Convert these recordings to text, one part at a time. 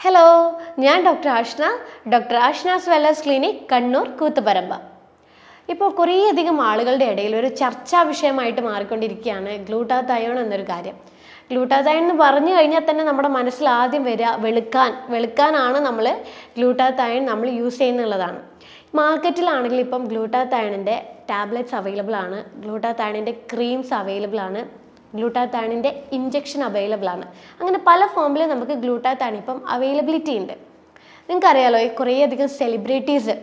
Hello, ഞാൻ doctor Ashna's wellness clinic, Kannur, Koothuparamba. ഇപ്പോൾ കുറേയധികം ആളുകളുടെ ഇടയിൽ ഒരു ചർച്ചാ വിഷയമായിട്ട് മാറിക്കൊണ്ടിരിക്കുകയാണ് ഗ്ലൂട്ടാതയോൺ എന്നൊരു കാര്യം. ഗ്ലൂട്ടാതയോൺ എന്ന് പറഞ്ഞു കഴിഞ്ഞാൽ തന്നെ നമ്മുടെ മനസ്സിൽ ആദ്യം വരിക വെളുക്കാനാണ് നമ്മൾ ഗ്ലൂട്ടാതയോൺ നമ്മൾ യൂസ് ചെയ്യുന്നുള്ളതാണ്. മാർക്കറ്റിലാണെങ്കിൽ ഇപ്പം ഗ്ലൂട്ടാതയോണിൻ്റെ ടാബ്ലറ്റ്സ് അവൈലബിൾ ആണ്, ഗ്ലൂട്ടാതയോണിൻ്റെ ക്രീംസ് അവൈലബിൾ ആണ്, ഗ്ലൂട്ടാതയോണിൻ്റെ ഇഞ്ചക്ഷൻ അവൈലബിൾ ആണ്. അങ്ങനെ പല ഫോമിൽ നമുക്ക് ഗ്ലൂട്ടാതയോൺ ഇപ്പം അവൈലബിലിറ്റി ഉണ്ട്. നിങ്ങൾക്കറിയാലോ, കുറേയധികം സെലിബ്രിറ്റീസ്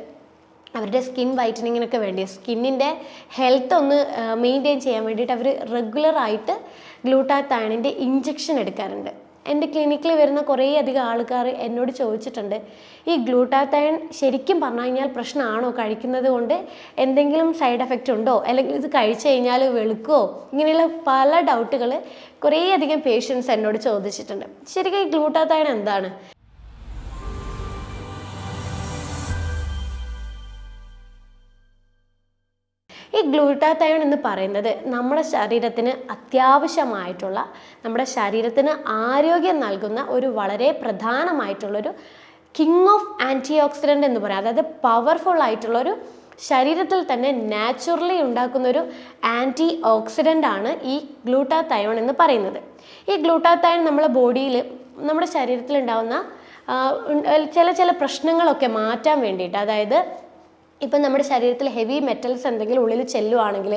അവരുടെ സ്കിൻ വൈറ്റനിങ്ങിനൊക്കെ വേണ്ടി, സ്കിന്നിൻ്റെ ഹെൽത്ത് ഒന്ന് മെയിൻറ്റെയിൻ ചെയ്യാൻ വേണ്ടിയിട്ട് അവർ റെഗുലറായിട്ട് ഗ്ലൂട്ടാതയോണിൻ്റെ ഇഞ്ചക്ഷൻ എടുക്കാറുണ്ട്. എൻ്റെ ക്ലിനിക്കിൽ വരുന്ന കുറേയധികം ആൾക്കാർ എന്നോട് ചോദിച്ചിട്ടുണ്ട്, ഈ ഗ്ലൂട്ടാതയോൺ ശരിക്കും പറഞ്ഞു കഴിഞ്ഞാൽ പ്രശ്നമാണോ, കഴിക്കുന്നത് കൊണ്ട് എന്തെങ്കിലും സൈഡ് എഫക്റ്റ് ഉണ്ടോ, അല്ലെങ്കിൽ ഇത് കഴിച്ചു കഴിഞ്ഞാൽ വെളുക്കുമോ, ഇങ്ങനെയുള്ള പല ഡൗട്ടുകൾ കുറേയധികം പേഷ്യൻസ് എന്നോട് ചോദിച്ചിട്ടുണ്ട്. ശരിക്കും ഈ ഗ്ലൂട്ടാതയോൺ എന്താണ്? ഈ ഗ്ലൂട്ടാതയോൺ എന്ന് പറയുന്നത് നമ്മുടെ ശരീരത്തിന് അത്യാവശ്യമായിട്ടുള്ള, നമ്മുടെ ശരീരത്തിന് ആരോഗ്യം നൽകുന്ന ഒരു വളരെ പ്രധാനമായിട്ടുള്ളൊരു കിങ് ഓഫ് ആൻറ്റി ഓക്സിഡൻ്റ് എന്ന് പറയാം. അതായത് പവർഫുൾ ആയിട്ടുള്ളൊരു, ശരീരത്തിൽ തന്നെ നാച്ചുറലി ഉണ്ടാക്കുന്നൊരു ആൻറ്റി ഓക്സിഡൻ്റ് ആണ് ഈ ഗ്ലൂട്ടാതയോൺ എന്ന് പറയുന്നത്. ഈ ഗ്ലൂട്ടാതയോൺ നമ്മുടെ ബോഡിയിൽ, നമ്മുടെ ശരീരത്തിൽ ഉണ്ടാകുന്ന ചില പ്രശ്നങ്ങളൊക്കെ മാറ്റാൻ വേണ്ടിയിട്ട്, അതായത് ഇപ്പം നമ്മുടെ ശരീരത്തിൽ ഹെവി മെറ്റൽസ് എന്തെങ്കിലും ഉള്ളിൽ ചെല്ലുവാണെങ്കിൽ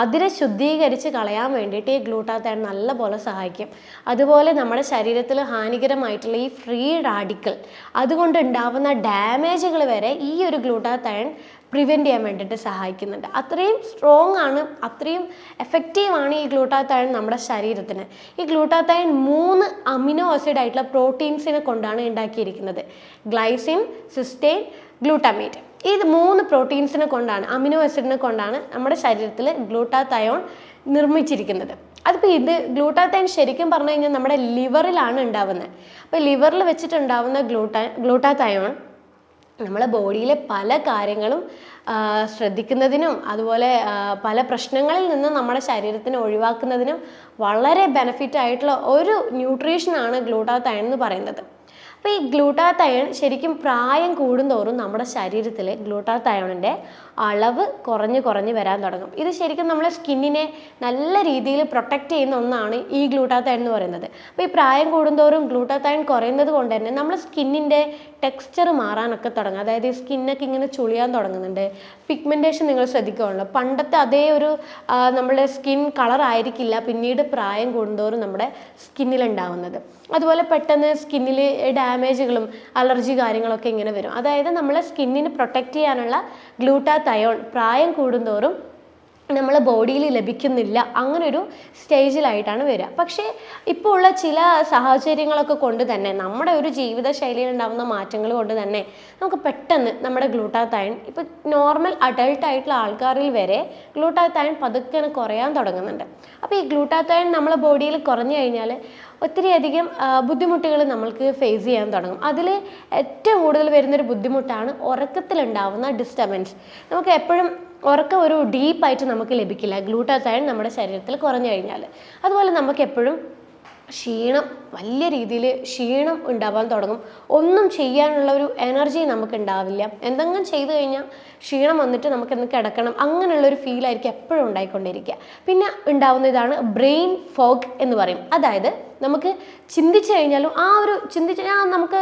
അതിനെ ശുദ്ധീകരിച്ച് കളയാൻ വേണ്ടിയിട്ട് ഈ ഗ്ലൂട്ടാതയോൺ നല്ലപോലെ സഹായിക്കും. അതുപോലെ നമ്മുടെ ശരീരത്തിൽ ഹാനികരമായിട്ടുള്ള ഈ ഫ്രീ റാഡിക്കൽ, അതുകൊണ്ട് ഉണ്ടാവുന്ന ഡാമേജുകൾ വരെ ഈ ഒരു ഗ്ലൂട്ടാതയോൺ പ്രിവെൻറ്റ് ചെയ്യാൻ വേണ്ടിയിട്ട് സഹായിക്കുന്നുണ്ട്. അത്രയും സ്ട്രോങ് ആണ്, അത്രയും എഫക്റ്റീവാണ് ഈ ഗ്ലൂട്ടാതയോൺ നമ്മുടെ ശരീരത്തിന്. ഈ ഗ്ലൂട്ടാതയോൺ 3 അമിനോ ആസിഡ് ആയിട്ടുള്ള പ്രോട്ടീൻസിനെ കൊണ്ടാണ് ഉണ്ടാക്കിയിരിക്കുന്നത്. Glycine, cysteine, glutamate. ഈ 3 പ്രോട്ടീൻസിനെ കൊണ്ടാണ്, അമിനോ ആസിഡിനെ കൊണ്ടാണ് നമ്മുടെ ശരീരത്തിൽ ഗ്ലൂട്ടാതയോൺ നിർമ്മിച്ചിരിക്കുന്നത്. അതിപ്പോൾ ഇത് ഗ്ലൂട്ടാതയോൺ ശരിക്കും പറഞ്ഞു കഴിഞ്ഞാൽ നമ്മുടെ ലിവറിലാണ് ഉണ്ടാവുന്നത്. അപ്പോൾ ലിവറിൽ വെച്ചിട്ടുണ്ടാവുന്ന ഗ്ലൂട്ടാതയോൺ നമ്മളെ ബോഡിയിലെ പല കാര്യങ്ങളും ശ്രദ്ധിക്കുന്നതിനും അതുപോലെ പല പ്രശ്നങ്ങളിൽ നിന്ന് നമ്മുടെ ശരീരത്തിനെ ഒഴിവാക്കുന്നതിനും വളരെ ബെനിഫിറ്റ് ആയിട്ടുള്ള ഒരു ന്യൂട്രീഷനാണ് ഗ്ലൂട്ടാതയോൺ എന്ന് പറയുന്നത്. അപ്പോൾ ഈ ഗ്ലൂട്ടാതയോൺ ശരിക്കും പ്രായം കൂടുന്തോറും നമ്മുടെ ശരീരത്തിൽ ഗ്ലൂട്ടാതയോണിൻ്റെ അളവ് കുറഞ്ഞ് വരാൻ തുടങ്ങും. ഇത് ശരിക്കും നമ്മളെ സ്കിന്നിനെ നല്ല രീതിയിൽ പ്രൊട്ടക്റ്റ് ചെയ്യുന്ന ഒന്നാണ് ഈ ഗ്ലൂട്ടാതയോൺ എന്ന് പറയുന്നത്. അപ്പോൾ ഈ പ്രായം കൂടുന്തോറും ഗ്ലൂട്ടാതയോൺ കുറയുന്നത് കൊണ്ട് തന്നെ നമ്മുടെ സ്കിന്നിൻ്റെ ടെക്സ്ചർ മാറാനൊക്കെ തുടങ്ങും. അതായത് ഈ സ്കിന്നൊക്കെ ഇങ്ങനെ ചുളിയാൻ തുടങ്ങുന്നുണ്ട്. പിഗ്മെൻറ്റേഷൻ നിങ്ങൾ ശ്രദ്ധിക്കുകയുള്ളൂ, പണ്ടത്തെ അതേ ഒരു നമ്മുടെ സ്കിൻ കളർ ആയിരിക്കില്ല പിന്നീട് പ്രായം കൂടുന്തോറും നമ്മുടെ സ്കിന്നിലുണ്ടാവുന്നത്. അതുപോലെ പെട്ടെന്ന് സ്കിന്നിൽ ഡാമേജുകളും അലർജി കാര്യങ്ങളൊക്കെ ഇങ്ങനെ വരും. അതായത് നമ്മളെ സ്കിന്നിന് പ്രൊട്ടക്റ്റ് ചെയ്യാനുള്ള ഗ്ലൂട്ടാതയോൺ പ്രായം കൂടുന്തോറും നമ്മളെ ബോഡിയിൽ ലഭിക്കുന്നില്ല, അങ്ങനൊരു സ്റ്റേജിലായിട്ടാണ് വരിക. പക്ഷേ ഇപ്പോൾ ഉള്ള ചില സാഹചര്യങ്ങളൊക്കെ കൊണ്ട് തന്നെ, നമ്മുടെ ഒരു ജീവിതശൈലിയിൽ ഉണ്ടാകുന്ന മാറ്റങ്ങൾ കൊണ്ട് തന്നെ നമുക്ക് പെട്ടെന്ന് നമ്മുടെ ഗ്ലൂട്ടാതയോൺ, ഇപ്പോൾ നോർമൽ അഡൾട്ട് ആയിട്ടുള്ള ആൾക്കാരിൽ വരെ ഗ്ലൂട്ടാതയോൺ പതുക്കെ കുറയാൻ തുടങ്ങുന്നുണ്ട്. അപ്പോൾ ഈ ഗ്ലൂട്ടാതയോൺ നമ്മളെ ബോഡിയിൽ കുറഞ്ഞു കഴിഞ്ഞാൽ ഒത്തിരിയധികം ബുദ്ധിമുട്ടുകൾ നമ്മൾക്ക് ഫേസ് ചെയ്യാൻ തുടങ്ങും. അതിൽ ഏറ്റവും കൂടുതൽ വരുന്നൊരു ബുദ്ധിമുട്ടാണ് ഉറക്കത്തിലുണ്ടാവുന്ന ഡിസ്റ്റർബൻസ്. നമുക്ക് എപ്പോഴും ഉറക്കം ഒരു ഡീപ്പായിട്ട് നമുക്ക് ലഭിക്കില്ല ഗ്ലൂട്ടാതയോൺ നമ്മുടെ ശരീരത്തിൽ കുറഞ്ഞു കഴിഞ്ഞാൽ. അതുപോലെ നമുക്ക് എപ്പോഴും ക്ഷീണം, വലിയ രീതിയിൽ ക്ഷീണം ഉണ്ടാവാൻ തുടങ്ങും. ഒന്നും ചെയ്യാനുള്ള ഒരു എനർജി നമുക്ക് ഉണ്ടാവില്ല. എന്തെങ്കിലും ചെയ്തു കഴിഞ്ഞാൽ ക്ഷീണം വന്നിട്ട് നമുക്കൊന്ന് കിടക്കണം, അങ്ങനെയുള്ളൊരു ഫീലായിരിക്കും എപ്പോഴും ഉണ്ടായിക്കൊണ്ടിരിക്കുക. പിന്നെ ഉണ്ടാവുന്ന ഇതാണ് ബ്രെയിൻ ഫോഗ് എന്ന് പറയും. അതായത് നമുക്ക് ചിന്തിച്ചു കഴിഞ്ഞാലും നമുക്ക്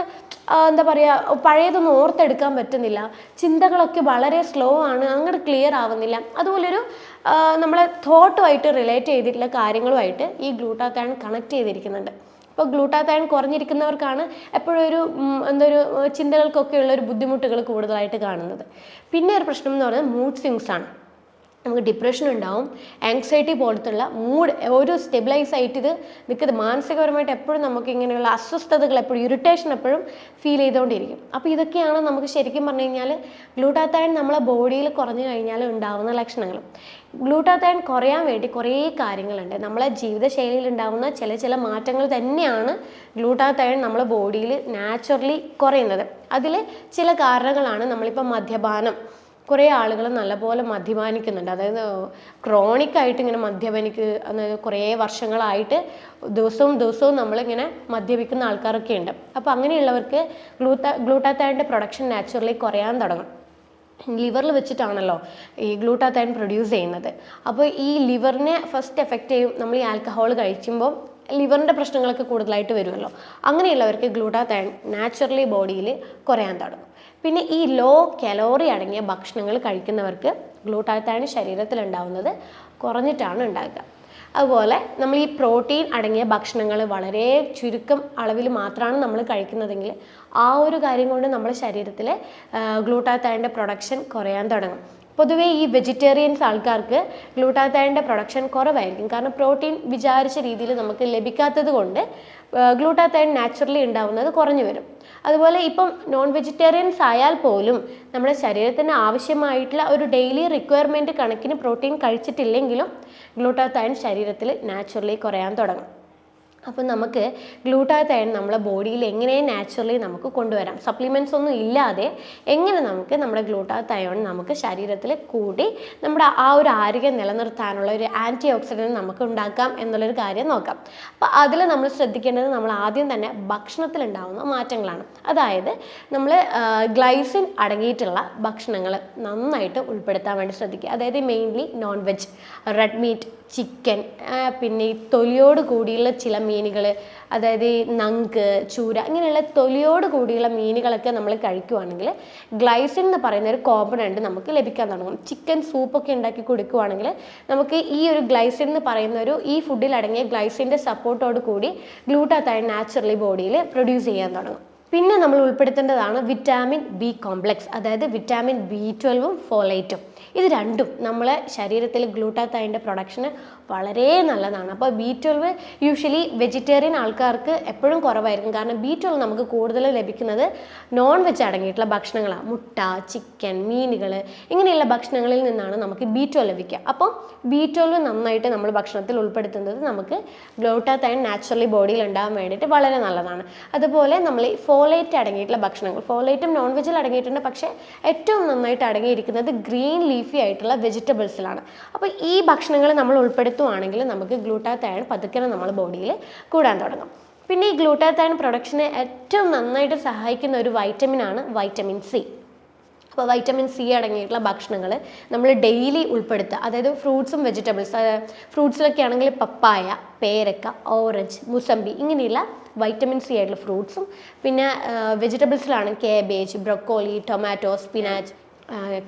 എന്താ പറയുക, പഴയതൊന്നും ഓർത്തെടുക്കാൻ പറ്റുന്നില്ല, ചിന്തകളൊക്കെ വളരെ സ്ലോ ആണ്, അങ്ങോട്ട് ക്ലിയർ ആവുന്നില്ല. അതുപോലൊരു നമ്മളെ തോട്ടുമായിട്ട് റിലേറ്റ് ചെയ്തിട്ടുള്ള കാര്യങ്ങളുമായിട്ട് ഈ ഗ്ലൂട്ടാതയോൺ കണക്ട് ചെയ്തിരിക്കുന്നുണ്ട്. ഇപ്പോൾ ഗ്ലൂട്ടാതയോൺ കുറഞ്ഞിരിക്കുന്നവർക്കാണ് എപ്പോഴും ഒരു ചിന്തകൾക്കൊക്കെ ഉള്ളൊരു ബുദ്ധിമുട്ടുകൾ കൂടുതലായിട്ട് കാണുന്നത്. പിന്നെ ഒരു പ്രശ്നം എന്ന് പറയുന്നത് മൂഡ് സ്വിങ്സ് ആണ്. നമുക്ക് ഡിപ്രഷൻ ഉണ്ടാവും, ആങ്സൈറ്റി പോലത്തുള്ള മൂഡ് ഒരു സ്റ്റെബിലൈസ് ആയിട്ട് ഇത് നിൽക്കുന്നത്. മാനസികപരമായിട്ട് എപ്പോഴും നമുക്ക് ഇങ്ങനെയുള്ള അസ്വസ്ഥതകൾ, എപ്പോഴും ഇറിറ്റേഷൻ എപ്പോഴും ഫീൽ ചെയ്തുകൊണ്ടിരിക്കും. അപ്പോൾ ഇതൊക്കെയാണ് നമുക്ക് ശരിക്കും പറഞ്ഞു കഴിഞ്ഞാൽ ഗ്ലൂട്ടാതയോൺ നമ്മളെ ബോഡിയിൽ കുറഞ്ഞു കഴിഞ്ഞാൽ ഉണ്ടാകുന്ന ലക്ഷണങ്ങൾ. ഗ്ലൂട്ടാതയോൺ കുറയാൻ വേണ്ടി കുറേ കാര്യങ്ങളുണ്ട്. നമ്മളെ ജീവിതശൈലിയിൽ ഉണ്ടാകുന്ന ചില മാറ്റങ്ങൾ തന്നെയാണ് ഗ്ലൂട്ടാതയോൺ നമ്മളെ ബോഡിയിൽ നാച്ചുറലി കുറയുന്നത്. അതിൽ ചില കാരണങ്ങളാണ് നമ്മളിപ്പോൾ മദ്യപാനം, കുറേ ആളുകൾ നല്ലപോലെ മദ്യപാനിക്കുന്നുണ്ട്. അതായത് ക്രോണിക്കായിട്ട് ഇങ്ങനെ കുറേ വർഷങ്ങളായിട്ട് ദിവസവും നമ്മളിങ്ങനെ മദ്യപിക്കുന്ന ആൾക്കാരൊക്കെ ഉണ്ട്. അപ്പോൾ അങ്ങനെയുള്ളവർക്ക് ഗ്ലൂട്ടാത്തയോണിൻ്റെ പ്രൊഡക്ഷൻ നാച്ചുറലി കുറയാൻ തുടങ്ങും. ലിവറിൽ വെച്ചിട്ടാണല്ലോ ഈ ഗ്ലൂട്ടാത്തയോൺ പ്രൊഡ്യൂസ് ചെയ്യുന്നത്. അപ്പോൾ ഈ ലിവറിനെ ഫസ്റ്റ് എഫക്റ്റ് ചെയ്യും. നമ്മൾ ഈ ആൽക്കഹോൾ കഴിക്കുമ്പോൾ ലിവറിൻ്റെ പ്രശ്നങ്ങളൊക്കെ കൂടുതലായിട്ട് വരുമല്ലോ. അങ്ങനെയുള്ളവർക്ക് ഗ്ലൂട്ടാത്തയോൺ നാച്ചുറലി ബോഡിയിൽ കുറയാൻ തുടങ്ങും. പിന്നെ ഈ ലോ കലോറി അടങ്ങിയ ഭക്ഷണങ്ങൾ കഴിക്കുന്നവർക്ക് ഗ്ലൂട്ടാത്തയോൺ ശരീരത്തിലുണ്ടാവുന്നത് കുറഞ്ഞിട്ടാണ് ഉണ്ടാകുക. അതുപോലെ നമ്മൾ ഈ പ്രോട്ടീൻ അടങ്ങിയ ഭക്ഷണങ്ങൾ വളരെ ചുരുക്കം അളവിൽ മാത്രമാണ് നമ്മൾ കഴിക്കുന്നതെങ്കിൽ ആ ഒരു കാര്യം കൊണ്ട് നമ്മുടെ ശരീരത്തിൽ ഗ്ലൂട്ടാത്തയോണിൻ്റെ പ്രൊഡക്ഷൻ കുറയാൻ തുടങ്ങും. പൊതുവേ ഈ വെജിറ്റേറിയൻസ് ആൾക്കാർക്ക് ഗ്ലൂട്ടാത്തയോണിൻ്റെ പ്രൊഡക്ഷൻ കുറവായിരിക്കും. കാരണം പ്രോട്ടീൻ വിചാരിച്ച രീതിയിൽ നമുക്ക് ലഭിക്കാത്തത് കൊണ്ട് ഗ്ലൂട്ടാത്തയോൺ നാച്ചുറലി ഉണ്ടാവുന്നത് കുറഞ്ഞു വരും. അതുപോലെ ഇപ്പം നോൺ വെജിറ്റേറിയൻസ് ആയാൽ പോലും നമ്മുടെ ശരീരത്തിന് ആവശ്യമായിട്ടുള്ള ഒരു ഡെയിലി റിക്വയർമെൻറ്റ് കണക്കിന് പ്രോട്ടീൻ കഴിച്ചിട്ടില്ലെങ്കിലും ഗ്ലൂട്ടാത്തയോൺ ശരീരത്തിൽ നാച്ചുറലി കുറയാൻ തുടങ്ങും. അപ്പം നമുക്ക് ഗ്ലൂട്ടാത്തയോൺ നമ്മളെ ബോഡിയിൽ എങ്ങനെ നാച്ചുറലി നമുക്ക് കൊണ്ടുവരാം, സപ്ലിമെൻറ്റ്സ് ഒന്നും ഇല്ലാതെ എങ്ങനെ നമുക്ക് നമ്മുടെ ഗ്ലൂട്ടാത്തയോൺ നമുക്ക് ശരീരത്തിൽ കൂടി നമ്മുടെ ആ ഒരു ആരോഗ്യം നിലനിർത്താനുള്ള ഒരു ആൻറ്റി ഓക്സിഡൻറ്റ് നമുക്ക് ഉണ്ടാക്കാം എന്നുള്ളൊരു കാര്യം നോക്കാം. അപ്പോൾ അതിൽ നമ്മൾ ശ്രദ്ധിക്കേണ്ടത് നമ്മൾ ആദ്യം തന്നെ ഭക്ഷണത്തിലുണ്ടാകുന്ന മാറ്റങ്ങളാണ്. അതായത് നമ്മൾ ഗ്ലൈസിൻ അടങ്ങിയിട്ടുള്ള ഭക്ഷണങ്ങൾ നന്നായിട്ട് ഉൾപ്പെടുത്താൻ വേണ്ടി ശ്രദ്ധിക്കുക. അതായത് mainly non veg, red meat, chicken, പിന്നെ ഈ തൊലിയോട് കൂടിയുള്ള ചില മീനുകൾ, അതായത് നങ്ക്, ചൂര, ഇങ്ങനെയുള്ള തൊലിയോട് കൂടിയുള്ള മീനുകളൊക്കെ നമ്മൾ കഴിക്കുവാണെങ്കിൽ ഗ്ലൈസിൻ എന്ന് പറയുന്ന ഒരു കോമ്പണൻറ്റ് നമുക്ക് ലഭിക്കാൻ തുടങ്ങും. ചിക്കൻ സൂപ്പൊക്കെ ഉണ്ടാക്കി കൊടുക്കുവാണെങ്കിൽ നമുക്ക് ഈ ഒരു ഗ്ലൈസിൻ എന്ന് പറയുന്ന ഈ ഫുഡിൽ അടങ്ങിയ ഗ്ലൈസിൻ്റെ സപ്പോർട്ടോട് കൂടി ഗ്ലൂട്ടാത്തയോൺ നാച്ചുറലി ബോഡിയിൽ പ്രൊഡ്യൂസ് ചെയ്യാൻ തുടങ്ങും. പിന്നെ നമ്മൾ ഉൾപ്പെടുത്തേണ്ടതാണ് വിറ്റാമിൻ ബി കോംപ്ലക്സ്, അതായത് വിറ്റാമിൻ B12 ഫോളേറ്റും. ഇത് രണ്ടും നമ്മളെ ശരീരത്തിൽ ഗ്ലൂട്ടാത്തയോണിൻ്റെ പ്രൊഡക്ഷന് വളരെ നല്ലതാണ്. അപ്പോൾ B12 യൂഷ്വലി വെജിറ്റേറിയൻ ആൾക്കാർക്ക് എപ്പോഴും കുറവായിരിക്കും. കാരണം B12 നമുക്ക് കൂടുതൽ ലഭിക്കുന്നത് നോൺ വെജ് അടങ്ങിയിട്ടുള്ള ഭക്ഷണങ്ങളാണ്. മുട്ട, ചിക്കൻ, മീനുകൾ, ഇങ്ങനെയുള്ള ഭക്ഷണങ്ങളിൽ നിന്നാണ് നമുക്ക് B12 ലഭിക്കുക. അപ്പോൾ B12 നന്നായിട്ട് നമ്മൾ ഭക്ഷണത്തിൽ ഉൾപ്പെടുത്തുന്നത് നമുക്ക് ഗ്ലൂട്ടാത്തയോൺ നാച്ചുറലി ബോഡിയിൽ ഉണ്ടാകാൻ വേണ്ടിയിട്ട് വളരെ നല്ലതാണ്. അതുപോലെ നമ്മൾ ഫോളേറ്റ് അടങ്ങിയിട്ടുള്ള ഭക്ഷണങ്ങൾ, ഫോളേറ്റും നോൺ വെജിൽ അടങ്ങിയിട്ടുണ്ട്, പക്ഷേ ഏറ്റവും നന്നായിട്ട് അടങ്ങിയിരിക്കുന്നത് ഗ്രീൻ ലീഫി ആയിട്ടുള്ള വെജിറ്റബിൾസിലാണ്. അപ്പോൾ ഈ ഭക്ഷണങ്ങൾ നമ്മൾ ഉൾപ്പെടുത്തുവാണെങ്കിൽ നമുക്ക് ഗ്ലൂട്ടാത്തയോൺ പതുക്കെ നമ്മുടെ ബോഡിയിൽ കൂടാൻ തുടങ്ങും. പിന്നെ ഈ ഗ്ലൂട്ടാത്തയോൺ പ്രൊഡക്ഷനെ ഏറ്റവും നന്നായിട്ട് സഹായിക്കുന്ന ഒരു വൈറ്റമിനാണ് വൈറ്റമിൻ സി. അപ്പോൾ വൈറ്റമിൻ സി അടങ്ങിയിട്ടുള്ള ഭക്ഷണങ്ങൾ നമ്മൾ ഡെയിലി ഉൾപ്പെടുത്തുക. അതായത് ഫ്രൂട്ട്സും വെജിറ്റബിൾസ്, ഫ്രൂട്ട്സിലൊക്കെ ആണെങ്കിൽ പപ്പായ, പേരക്ക, ഓറഞ്ച്, മുസമ്പി, ഇങ്ങനെയുള്ള വൈറ്റമിൻ സി ആയിട്ടുള്ള ഫ്രൂട്ട്സും, പിന്നെ വെജിറ്റബിൾസിലാണ് cabbage, broccoli, tomato, spinach,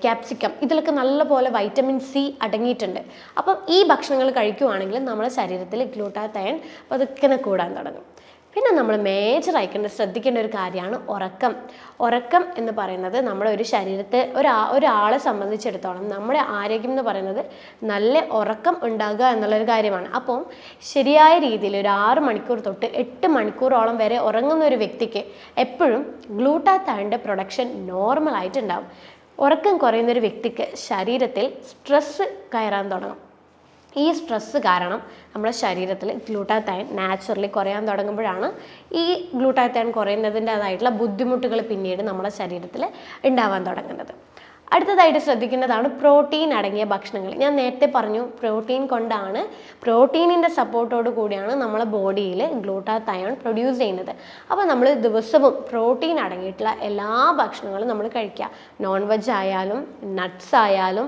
capsicum, ഇതിലൊക്കെ നല്ലപോലെ വൈറ്റമിൻ സി അടങ്ങിയിട്ടുണ്ട്. അപ്പം ഈ ഭക്ഷണങ്ങൾ കഴിക്കുവാണെങ്കിൽ നമ്മുടെ ശരീരത്തിൽ ഗ്ലൂട്ടാത്തയോൺ പതുക്കെ കൂടാൻ തുടങ്ങും. പിന്നെ നമ്മൾ മേജറായിട്ട് ശ്രദ്ധിക്കേണ്ട ഒരു കാര്യമാണ് ഉറക്കം. ഉറക്കം എന്ന് പറയുന്നത് നമ്മുടെ ഒരു ശരീരത്തെ ഒരാളെ സംബന്ധിച്ചിടത്തോളം നമ്മുടെ ആരോഗ്യം എന്ന് പറയുന്നത് നല്ല ഉറക്കം ഉണ്ടാകുക എന്നുള്ളൊരു കാര്യമാണ്. അപ്പം ശരിയായ രീതിയിൽ ഒരു 6 മണിക്കൂർ തൊട്ട് 8 മണിക്കൂറോളം വരെ ഉറങ്ങുന്ന ഒരു വ്യക്തിക്ക് എപ്പോഴും ഗ്ലൂട്ടാത്തയോണിൻ്റെ പ്രൊഡക്ഷൻ നോർമലായിട്ടുണ്ടാകും. ഉറക്കം കുറയുന്നൊരു വ്യക്തിക്ക് ശരീരത്തിൽ സ്ട്രെസ്സ് കയറാൻ തുടങ്ങും. ഈ സ്ട്രെസ്സ് കാരണം നമ്മുടെ ശരീരത്തിൽ ഗ്ലൂട്ടാത്തയോൺ നാച്ചുറലി കുറയാൻ തുടങ്ങുമ്പോഴാണ് ഈ ഗ്ലൂട്ടാത്തയോൺ കുറയുന്നതിൻ്റേതായിട്ടുള്ള ബുദ്ധിമുട്ടുകൾ പിന്നീട് നമ്മുടെ ശരീരത്തിൽ ഉണ്ടാവാൻ തുടങ്ങുന്നത്. അടുത്തതായിട്ട് ശ്രദ്ധിക്കേണ്ടതാണ് പ്രോട്ടീൻ അടങ്ങിയ ഭക്ഷണങ്ങൾ. ഞാൻ നേരത്തെ പറഞ്ഞു പ്രോട്ടീനിൻ്റെ സപ്പോർട്ടോട് കൂടിയാണ് നമ്മളെ ബോഡിയിൽ ഗ്ലൂട്ടാത്തയോൺ പ്രൊഡ്യൂസ് ചെയ്യുന്നത്. അപ്പോൾ നമ്മൾ ദിവസവും പ്രോട്ടീൻ അടങ്ങിയിട്ടുള്ള എല്ലാ ഭക്ഷണങ്ങളും നമ്മൾ കഴിക്കുക. നോൺ വെജ് ആയാലും നട്ട്സ് ആയാലും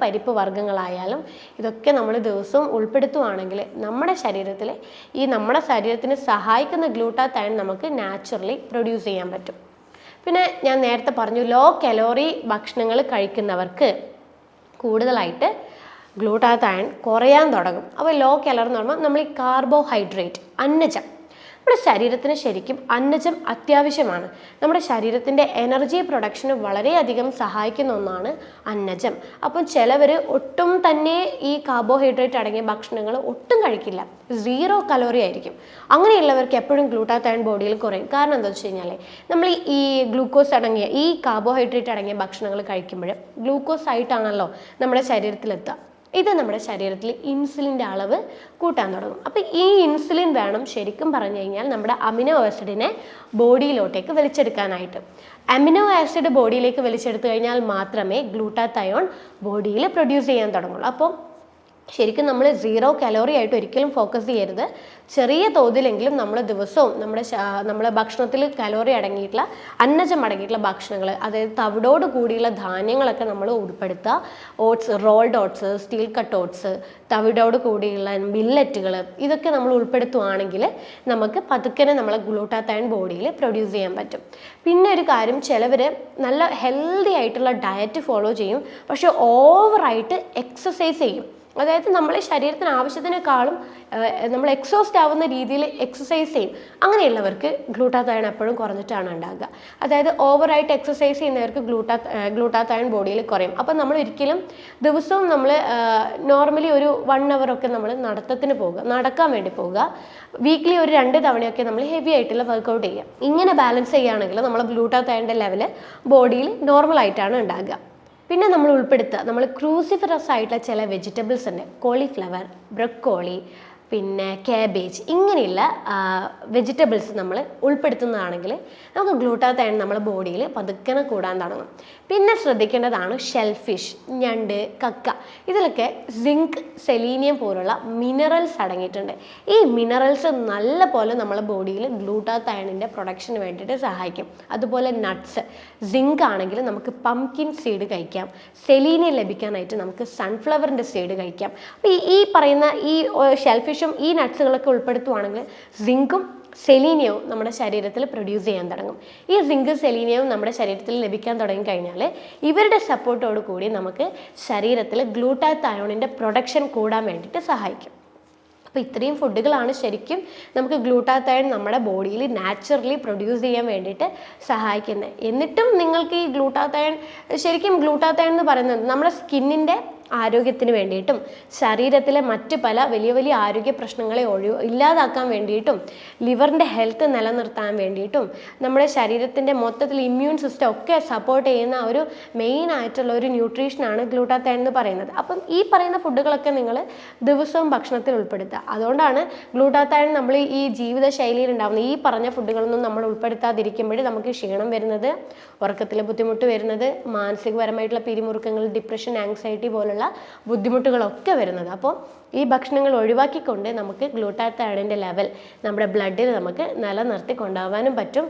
പരിപ്പ് വർഗ്ഗങ്ങളായാലും ഇതൊക്കെ നമ്മൾ ദിവസവും ഉൾപ്പെടുത്തുവാണെങ്കിൽ നമ്മുടെ ശരീരത്തിന് സഹായിക്കുന്ന ഗ്ലൂട്ടാത്തയോൺ നമുക്ക് നാച്ചുറലി പ്രൊഡ്യൂസ് ചെയ്യാൻ പറ്റും. പിന്നെ ഞാൻ നേരത്തെ പറഞ്ഞു ലോ കലോറി ഭക്ഷണങ്ങൾ കഴിക്കുന്നവർക്ക് കൂടുതലായിട്ട് ഗ്ലൂട്ടാത്തയോൺ കുറയാൻ തുടങ്ങും. അപ്പോൾ ലോ കലോറി എന്ന് പറയുമ്പോൾ നമ്മൾ ഈ കാർബോഹൈഡ്രേറ്റ്, അന്നജം, നമ്മുടെ ശരീരത്തിന് ശരിക്കും അന്നജം അത്യാവശ്യമാണ്. നമ്മുടെ ശരീരത്തിൻ്റെ എനർജി പ്രൊഡക്ഷന് വളരെയധികം സഹായിക്കുന്ന ഒന്നാണ് അന്നജം. അപ്പം ചിലവർ ഒട്ടും തന്നെ ഈ കാർബോഹൈഡ്രേറ്റ് അടങ്ങിയ ഭക്ഷണങ്ങൾ ഒട്ടും കഴിക്കില്ല, 0 കലോറി ആയിരിക്കും. അങ്ങനെയുള്ളവർക്ക് എപ്പോഴും ഗ്ലൂട്ടാത്തയോൺ ബോഡിയിൽ കുറയും. കാരണം എന്താ വെച്ച് കഴിഞ്ഞാൽ നമ്മൾ ഈ ഗ്ലൂക്കോസ് അടങ്ങിയ ഈ കാർബോഹൈഡ്രേറ്റ് അടങ്ങിയ ഭക്ഷണങ്ങൾ കഴിക്കുമ്പോൾ ഗ്ലൂക്കോസ് ആയിട്ടാണല്ലോ നമ്മുടെ ശരീരത്തിലെത്തുക. ഇത് നമ്മുടെ ശരീരത്തിൽ ഇൻസുലിൻ്റെ അളവ് കൂട്ടാൻ തുടങ്ങും. അപ്പോൾ ഈ ഇൻസുലിൻ വേണം ശരിക്കും പറഞ്ഞു കഴിഞ്ഞാൽ നമ്മുടെ അമിനോ ആസിഡിനെ ബോഡിയിലോട്ടേക്ക് വലിച്ചെടുക്കാനായിട്ട്. അമിനോ ആസിഡ് ബോഡിയിലേക്ക് വലിച്ചെടുത്തു കഴിഞ്ഞാൽ മാത്രമേ ഗ്ലൂട്ടാത്തയോൺ ബോഡിയിൽ പ്രൊഡ്യൂസ് ചെയ്യാൻ തുടങ്ങുള്ളൂ. അപ്പോൾ ശരിക്കും നമ്മൾ 0 കലോറി ആയിട്ട് ഒരിക്കലും ഫോക്കസ് ചെയ്യരുത്. ചെറിയ തോതിലെങ്കിലും നമ്മൾ ദിവസവും നമ്മുടെ ഭക്ഷണത്തിൽ കലോറി അടങ്ങിയിട്ടുള്ള അന്നജം അടങ്ങിയിട്ടുള്ള ഭക്ഷണങ്ങൾ, അതായത് തവിടോട് കൂടിയുള്ള ധാന്യങ്ങളൊക്കെ നമ്മൾ ഉൾപ്പെടുത്തുക. Oats, rolled oats, steel cut oats, തവിടോട് കൂടിയുള്ള മില്ലറ്റുകൾ, ഇതൊക്കെ നമ്മൾ ഉൾപ്പെടുത്തുകയാണെങ്കിൽ നമുക്ക് പതുക്കനെ നമ്മളെ ഗ്ലൂട്ടാത്തയോൺ ബോഡിയിൽ പ്രൊഡ്യൂസ് ചെയ്യാൻ പറ്റും. പിന്നെ ഒരു കാര്യം, ചിലവർ നല്ല ഹെൽത്തി ആയിട്ടുള്ള ഡയറ്റ് ഫോളോ ചെയ്യും, പക്ഷെ ഓവറായിട്ട് എക്സസൈസ് ചെയ്യും. അതായത് നമ്മളെ ശരീരത്തിന് ആവശ്യത്തിനേക്കാളും നമ്മൾ എക്സോസ്റ്റ് ആവുന്ന രീതിയിൽ എക്സസൈസ് ചെയ്യും. അങ്ങനെയുള്ളവർക്ക് ഗ്ലൂട്ടാത്തയോൺ എപ്പോഴും കുറഞ്ഞിട്ടാണ് ഉണ്ടാകുക. അതായത് ഓവറായിട്ട് എക്സസൈസ് ചെയ്യുന്നവർക്ക് ഗ്ലൂട്ടാത്തയോൺ ബോഡിയിൽ കുറയും. അപ്പം നമ്മൾ ഒരിക്കലും ദിവസവും നമ്മൾ നോർമലി ഒരു 1 hour ഒക്കെ നമ്മൾ നടക്കാൻ വേണ്ടി പോവുക. വീക്ക്ലി ഒരു 2 തവണയൊക്കെ നമ്മൾ ഹെവി ആയിട്ടുള്ള വർക്കൗട്ട് ചെയ്യുക. ഇങ്ങനെ ബാലൻസ് ചെയ്യുകയാണെങ്കിൽ നമ്മൾ ഗ്ലൂട്ടാത്തയോണിൻ്റെ ലെവൽ ബോഡിയിൽ നോർമലായിട്ടാണ് ഉണ്ടാകുക. പിന്നെ നമ്മൾ നമ്മൾ ക്രൂസിഫറസ് ആയിട്ടുള്ള ചില വെജിറ്റബിൾസ് ഉണ്ട്. കോളിഫ്ലവർ, ബ്രൊക്കോളി, പിന്നെ കാബേജ്, ഇങ്ങനെയുള്ള വെജിറ്റബിൾസ് നമ്മൾ ഉൾപ്പെടുത്തുന്നതാണെങ്കിൽ നമുക്ക് ഗ്ലൂട്ടാത്തയോൺ നമ്മുടെ ബോഡിയിൽ പതുക്കനെ കൂടാൻ തുടങ്ങും. പിന്നെ ശ്രദ്ധിക്കേണ്ടതാണ് ഷെൽഫിഷ്, ഞണ്ട്, കക്ക, ഇതിലൊക്കെ സിങ്ക്, സെലീനിയം പോലുള്ള മിനറൽസ് അടങ്ങിയിട്ടുണ്ട്. ഈ മിനറൽസ് നല്ല പോലെ നമ്മളെ ബോഡിയിൽ ഗ്ലൂട്ടാത്തയോണിൻ്റെ പ്രൊഡക്ഷന് വേണ്ടിയിട്ട് സഹായിക്കും. അതുപോലെ നട്ട്സ്, സിങ്ക് ആണെങ്കിൽ നമുക്ക് പംകിൻ സീഡ് കഴിക്കാം. സെലീനിയം ലഭിക്കാനായിട്ട് നമുക്ക് സൺഫ്ലവറിൻ്റെ സീഡ് കഴിക്കാം. അപ്പോൾ ഈ പറയുന്ന ഈ ഷെൽഫിഷും ഈ നട്ട്സുകളൊക്കെ ഉൾപ്പെടുത്തുവാണെങ്കിൽ സിങ്കും സെലീനിയവും നമ്മുടെ ശരീരത്തിൽ പ്രൊഡ്യൂസ് ചെയ്യാൻ തുടങ്ങും. ഈ സിങ്ക്, സെലീനിയവും നമ്മുടെ ശരീരത്തിൽ ലഭിക്കാൻ തുടങ്ങിക്കഴിഞ്ഞാൽ ഇവരുടെ സപ്പോർട്ടോട് കൂടി നമുക്ക് ശരീരത്തിൽ ഗ്ലൂട്ടാത്തയോണിൻ്റെ പ്രൊഡക്ഷൻ കൂടാൻ വേണ്ടിയിട്ട് സഹായിക്കും. അപ്പോൾ ഇത്രയും ഫുഡുകളാണ് ശരിക്കും നമുക്ക് ഗ്ലൂട്ടാത്തയോൺ നമ്മുടെ ബോഡിയിൽ നാച്ചുറലി പ്രൊഡ്യൂസ് ചെയ്യാൻ വേണ്ടിയിട്ട് സഹായിക്കുന്നത്. എന്നിട്ടും നിങ്ങൾക്ക് ഈ ശരിക്കും ഗ്ലൂട്ടാത്തയോൺ എന്ന് പറയുന്നത് നമ്മുടെ സ്കിന്നിൻ്റെ ആരോഗ്യത്തിന് വേണ്ടിയിട്ടും ശരീരത്തിലെ മറ്റ് പല വലിയ വലിയ ആരോഗ്യ പ്രശ്നങ്ങളെ ഇല്ലാതാക്കാൻ വേണ്ടിയിട്ടും ലിവറിൻ്റെ ഹെൽത്ത് നിലനിർത്താൻ വേണ്ടിയിട്ടും നമ്മുടെ ശരീരത്തിൻ്റെ മൊത്തത്തിൽ ഇമ്മ്യൂൺ സിസ്റ്റം ഒക്കെ സപ്പോർട്ട് ചെയ്യുന്ന ഒരു മെയിൻ ആയിട്ടുള്ള ഒരു ന്യൂട്രീഷനാണ് ഗ്ലൂട്ടാത്തയോൺ എന്ന് പറയുന്നത്. അപ്പം ഈ പറയുന്ന ഫുഡുകളൊക്കെ നിങ്ങൾ ദിവസവും ഭക്ഷണത്തിൽ ഉൾപ്പെടുത്തുക. അതുകൊണ്ടാണ് ഗ്ലൂട്ടാത്തയോൺ നമ്മൾ ഈ ജീവിതശൈലിയിൽ ഉണ്ടാകുന്ന ഈ പറഞ്ഞ ഫുഡുകളൊന്നും നമ്മൾ ഉൾപ്പെടുത്താതിരിക്കുമ്പോഴേ നമുക്ക് ക്ഷീണം വരുന്നത്, ഉറക്കത്തിൽ ബുദ്ധിമുട്ട് വരുന്നത്, മാനസികപരമായിട്ടുള്ള പിരിമുറുക്കങ്ങൾ, ഡിപ്രഷൻ, ആങ്സൈറ്റി പോലുള്ള ബുദ്ധിമുട്ടുകളൊക്കെ വരുന്നത്. അപ്പോൾ ഈ ഭക്ഷണങ്ങൾ ഒഴിവാക്കിക്കൊണ്ട് നമുക്ക് ഗ്ലൂട്ടാത്തയോണിൻ്റെ ലെവൽ നമ്മുടെ ബ്ലഡിൽ നമുക്ക് നിലനിർത്തി കൊണ്ടുപോകാനും പറ്റും.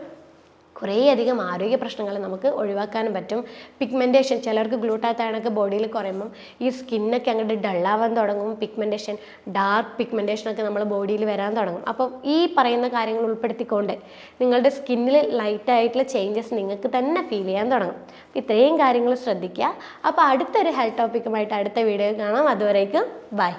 കുറേയധികം ആരോഗ്യ പ്രശ്നങ്ങൾ നമുക്ക് ഒഴിവാക്കാനും പറ്റും. പിഗ്മെൻറ്റേഷൻ, ചിലർക്ക് ഗ്ലൂട്ടാത്തയോണൊക്കെ ബോഡിയിൽ കുറയുമ്പം ഈ സ്കിന്നൊക്കെ അങ്ങോട്ട് ഡള്ളാവാൻ തുടങ്ങും. ഡാർക്ക് പിഗ്മെൻറ്റേഷനൊക്കെ നമ്മുടെ ബോഡിയിൽ വരാൻ തുടങ്ങും. അപ്പം ഈ പറയുന്ന കാര്യങ്ങൾ ഉൾപ്പെടുത്തിക്കൊണ്ട് നിങ്ങളുടെ സ്കിന്നിൽ ലൈറ്റായിട്ടുള്ള ചേഞ്ചസ് നിങ്ങൾക്ക് തന്നെ ഫീൽ ചെയ്യാൻ തുടങ്ങും. ഇത്രയും കാര്യങ്ങൾ ശ്രദ്ധിക്കുക. അപ്പോൾ അടുത്തൊരു ഹെൽത്ത് ടോപ്പിക്കുമായിട്ട് അടുത്ത വീഡിയോ കാണാം. അതുവരേക്കും ബൈ.